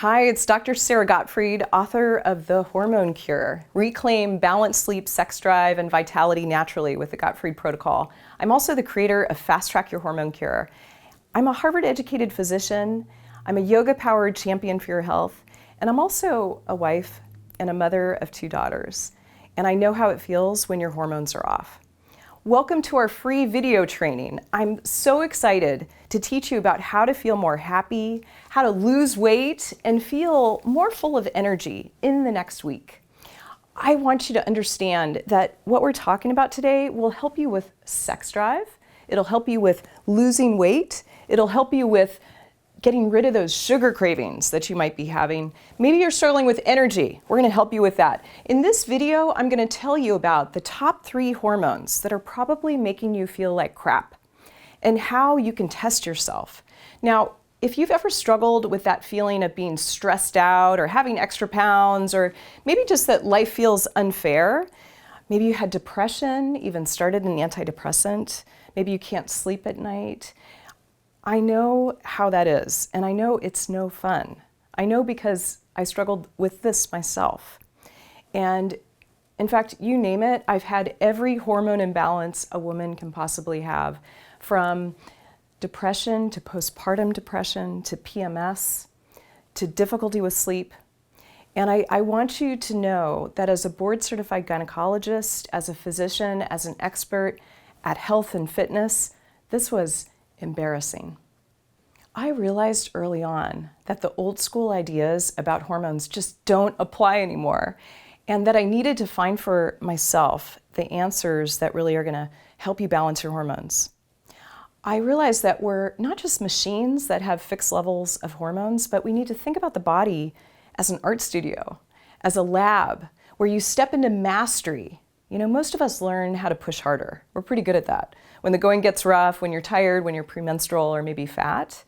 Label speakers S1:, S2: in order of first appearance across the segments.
S1: Hi, it's Dr. Sara Gottfried, author of The Hormone Cure, Reclaim Balanced Sleep, Sex Drive, and Vitality Naturally with the Gottfried Protocol. I'm also the creator of Fast Track Your Hormone Cure. I'm a Harvard-educated physician, I'm a yoga-powered champion for your health, and I'm also a wife and a mother of 2 daughters. And I know how it feels when your hormones are off. Welcome to our free video training. I'm so excited to teach you about how to feel more happy, how to lose weight, and feel more full of energy in the next week. I want you to understand that what we're talking about today will help you with sex drive, it'll help you with losing weight, it'll help you with getting rid of those sugar cravings that you might be having. Maybe you're struggling with energy. We're gonna help you with that. In this video, I'm gonna tell you about the top 3 hormones that are probably making you feel like crap and how you can test yourself. Now, if you've ever struggled with that feeling of being stressed out or having extra pounds, or maybe just that life feels unfair, maybe you had depression, even started an antidepressant, maybe you can't sleep at night, I know how that is, and I know it's no fun. I know because I struggled with this myself. And in fact, you name it, I've had every hormone imbalance a woman can possibly have, from depression to postpartum depression to PMS to difficulty with sleep. And I want you to know that as a board-certified gynecologist, as a physician, as an expert at health and fitness, this was embarrassing. I realized early on that the old school ideas about hormones just don't apply anymore, and that I needed to find for myself the answers that really are gonna help you balance your hormones. I realized that we're not just machines that have fixed levels of hormones, but we need to think about the body as an art studio, as a lab where you step into mastery. You know, most of us learn how to push harder. We're pretty good at that. When the going gets rough, when you're tired, when you're premenstrual or maybe fat.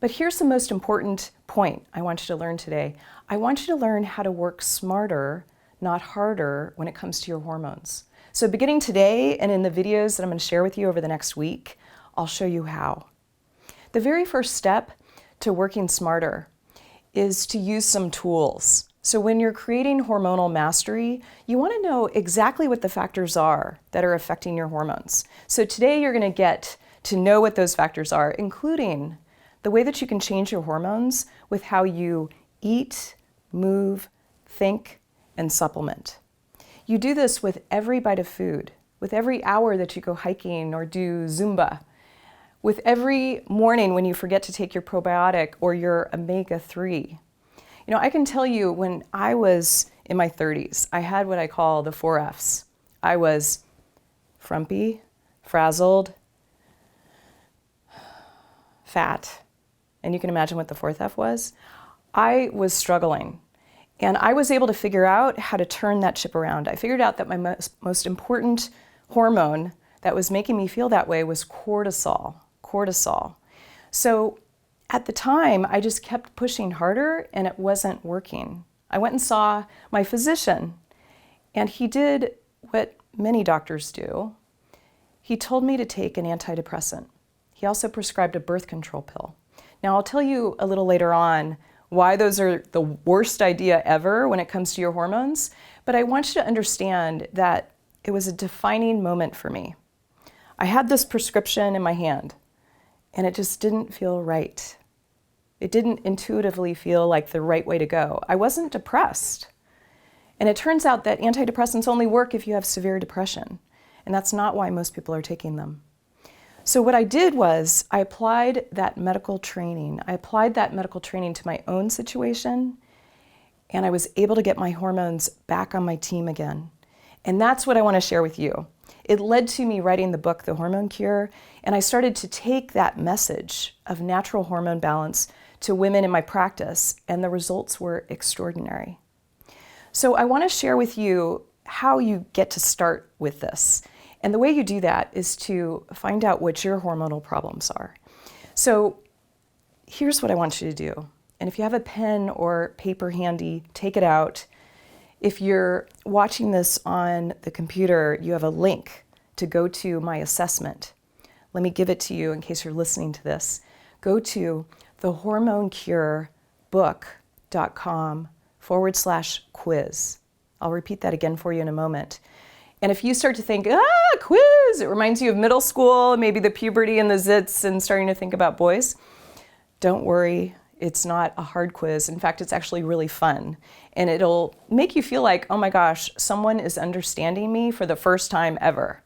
S1: But here's the most important point I want you to learn today. I want you to learn how to work smarter, not harder, when it comes to your hormones. So beginning today and in the videos that I'm going to share with you over the next week, I'll show you how. The very first step to working smarter is to use some tools. So when you're creating hormonal mastery, you want to know exactly what the factors are that are affecting your hormones. So today you're going to get to know what those factors are, including the way that you can change your hormones with how you eat, move, think, and supplement. You do this with every bite of food, with every hour that you go hiking or do Zumba, with every morning when you forget to take your probiotic or your omega-3. You know, I can tell you when I was in my 30s, I had what I call the 4 Fs. I was frumpy, frazzled, fat, and you can imagine what the 4th F was. I was struggling, and I was able to figure out how to turn that ship around. I figured out that my most important hormone that was making me feel that way was cortisol. So at the time, I just kept pushing harder and it wasn't working. I went and saw my physician, and he did what many doctors do. He told me to take an antidepressant. He also prescribed a birth control pill. Now, I'll tell you a little later on why those are the worst idea ever when it comes to your hormones, but I want you to understand that it was a defining moment for me. I had this prescription in my hand, and it just didn't feel right. It didn't intuitively feel like the right way to go. I wasn't depressed. And it turns out that antidepressants only work if you have severe depression. And that's not why most people are taking them. So what I did was I applied that medical training. I applied that medical training to my own situation, and I was able to get my hormones back on my team again. And that's what I want to share with you. It led to me writing the book, The Hormone Cure, and I started to take that message of natural hormone balance to women in my practice, and the results were extraordinary. So I want to share with you how you get to start with this. And the way you do that is to find out what your hormonal problems are. So here's what I want you to do. And if you have a pen or paper handy, take it out. If you're watching this on the computer, you have a link to go to my assessment. Let me give it to you in case you're listening to this. Go to the Hormone Cure book hormonal.com/quiz. I'll repeat that again for you in a moment. And if you start to think, quiz, it reminds you of middle school, maybe the puberty and the zits and starting to think about boys, don't worry, it's not a hard quiz. In fact, it's actually really fun. And it'll make you feel like, oh my gosh, someone is understanding me for the first time ever.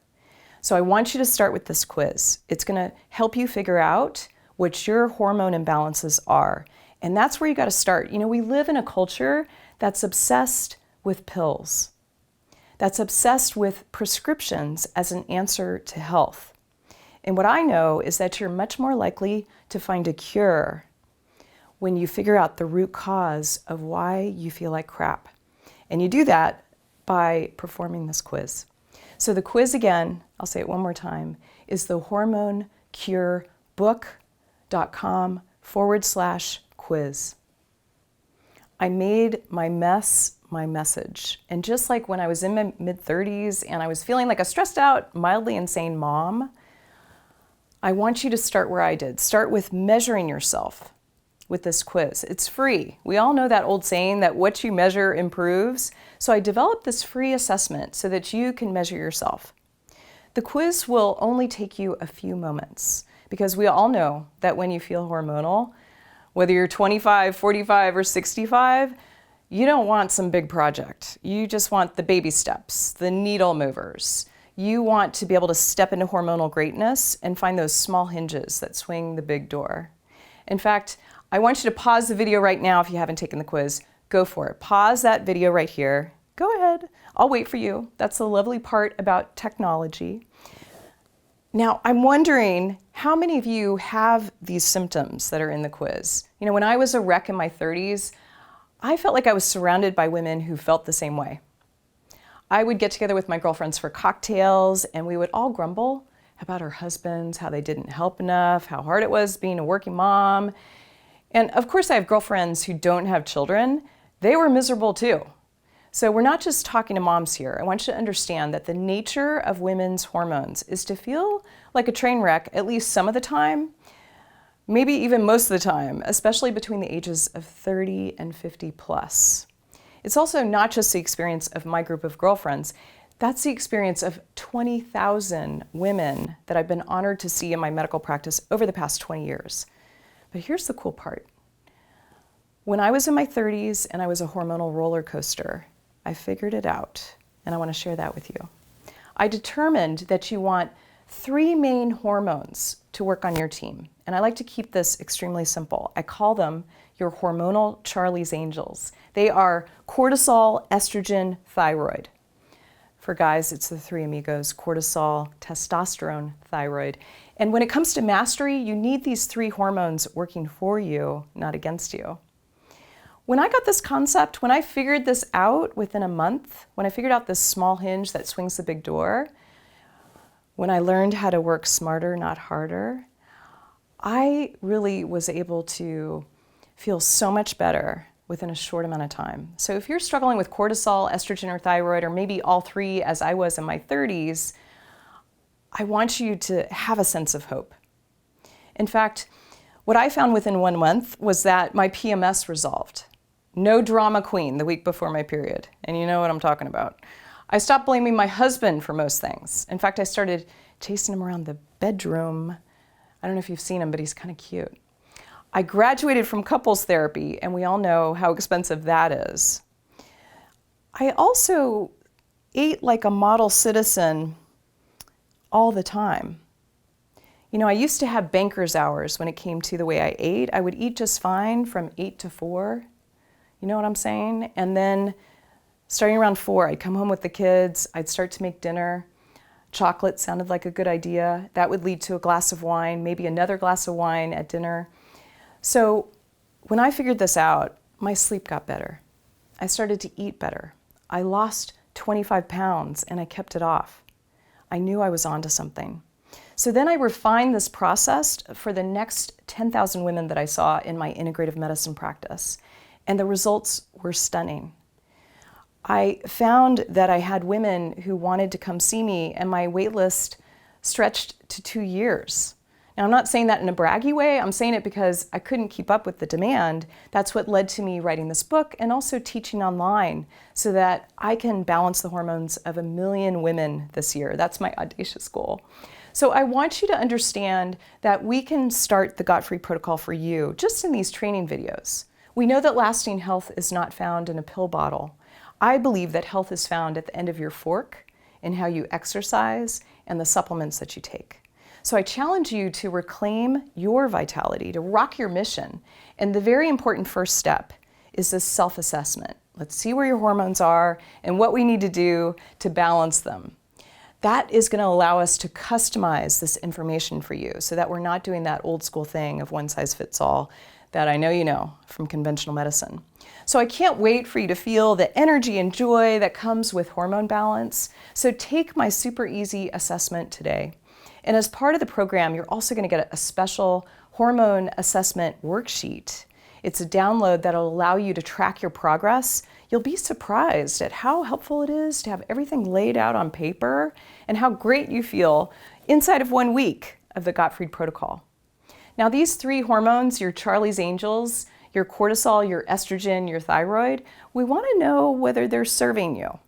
S1: So I want you to start with this quiz. It's gonna help you figure out what your hormone imbalances are. And that's where you gotta start. You know, we live in a culture that's obsessed with pills, that's obsessed with prescriptions as an answer to health. And what I know is that you're much more likely to find a cure when you figure out the root cause of why you feel like crap. And you do that by performing this quiz. So the quiz, again, I'll say it one more time, is the hormonecurebook.com/quiz. I made my mess my message. And just like when I was in my mid-30s and I was feeling like a stressed out, mildly insane mom, I want you to start where I did. Start with measuring yourself with this quiz. It's free. We all know that old saying that what you measure improves. So I developed this free assessment so that you can measure yourself. The quiz will only take you a few moments because we all know that when you feel hormonal, whether you're 25, 45, or 65, you don't want some big project. You just want the baby steps, the needle movers. You want to be able to step into hormonal greatness and find those small hinges that swing the big door. In fact, I want you to pause the video right now if you haven't taken the quiz. Go for it. Pause that video right here. Go ahead. I'll wait for you. That's the lovely part about technology. Now, I'm wondering how many of you have these symptoms that are in the quiz? You know, when I was a wreck in my 30s, I felt like I was surrounded by women who felt the same way. I would get together with my girlfriends for cocktails and we would all grumble about our husbands, how they didn't help enough, how hard it was being a working mom. And of course I have girlfriends who don't have children. They were miserable too. So we're not just talking to moms here. I want you to understand that the nature of women's hormones is to feel like a train wreck at least some of the time, maybe even most of the time, especially between the ages of 30 and 50 plus. It's also not just the experience of my group of girlfriends, that's the experience of 20,000 women that I've been honored to see in my medical practice over the past 20 years. But here's the cool part. When I was in my 30s and I was a hormonal roller coaster, I figured it out, and I want to share that with you. I determined that you want 3 main hormones to work on your team. And I like to keep this extremely simple. I call them your hormonal Charlie's Angels. They are cortisol, estrogen, thyroid. For guys, it's the 3 amigos, cortisol, testosterone, thyroid. And when it comes to mastery, you need these 3 hormones working for you, not against you. When I got this concept, when I figured this out within a month, when I figured out this small hinge that swings the big door, when I learned how to work smarter, not harder, I really was able to feel so much better within a short amount of time. So if you're struggling with cortisol, estrogen, or thyroid, or maybe all 3 as I was in my 30s, I want you to have a sense of hope. In fact, what I found within 1 month was that my PMS resolved. No drama queen the week before my period, and you know what I'm talking about. I stopped blaming my husband for most things. In fact, I started chasing him around the bedroom. I don't know if you've seen him, but he's kind of cute. I graduated from couples therapy, and we all know how expensive that is. I also ate like a model citizen all the time. You know, I used to have banker's hours when it came to the way I ate. I would eat just fine from 8 to 4. You know what I'm saying? And then starting around 4, I'd come home with the kids. I'd start to make dinner. Chocolate sounded like a good idea. That would lead to a glass of wine, maybe another glass of wine at dinner. So when I figured this out, my sleep got better. I started to eat better. I lost 25 pounds and I kept it off. I knew I was onto something. So then I refined this process for the next 10,000 women that I saw in my integrative medicine practice. And the results were stunning. I found that I had women who wanted to come see me and my wait list stretched to 2 years. Now, I'm not saying that in a braggy way. I'm saying it because I couldn't keep up with the demand. That's what led to me writing this book and also teaching online so that I can balance the hormones of 1 million women this year. That's my audacious goal. So I want you to understand that we can start the Gottfried protocol for you just in these training videos. We know that lasting health is not found in a pill bottle. I believe that health is found at the end of your fork in how you exercise and the supplements that you take. So I challenge you to reclaim your vitality, to rock your mission. And the very important first step is this self-assessment. Let's see where your hormones are and what we need to do to balance them. That is going to allow us to customize this information for you so that we're not doing that old school thing of one size fits all that I know you know from conventional medicine. So I can't wait for you to feel the energy and joy that comes with hormone balance. So take my super easy assessment today. And as part of the program, you're also going to get a special hormone assessment worksheet. It's a download that'll allow you to track your progress. You'll be surprised at how helpful it is to have everything laid out on paper and how great you feel inside of 1 week of the Gottfried protocol. Now, these 3 hormones, your Charlie's Angels, your cortisol, your estrogen, your thyroid, we want to know whether they're serving you.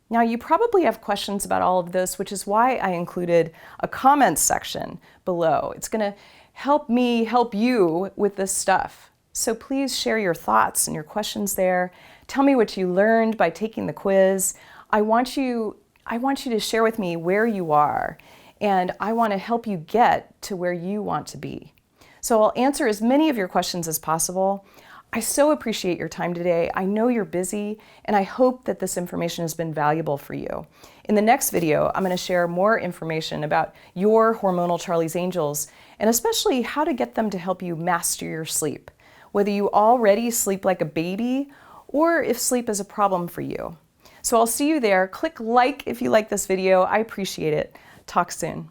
S1: Now, you probably have questions about all of this, which is why I included a comments section below. It's going to help me help you with this stuff. So please share your thoughts and your questions there. Tell me what you learned by taking the quiz. I want you to share with me where you are, and I want to help you get to where you want to be. So I'll answer as many of your questions as possible. I so appreciate your time today. I know you're busy, and I hope that this information has been valuable for you. In the next video, I'm going to share more information about your hormonal Charlie's Angels, and especially how to get them to help you master your sleep, whether you already sleep like a baby or if sleep is a problem for you. So I'll see you there. Click like if you like this video. I appreciate it. Talk soon.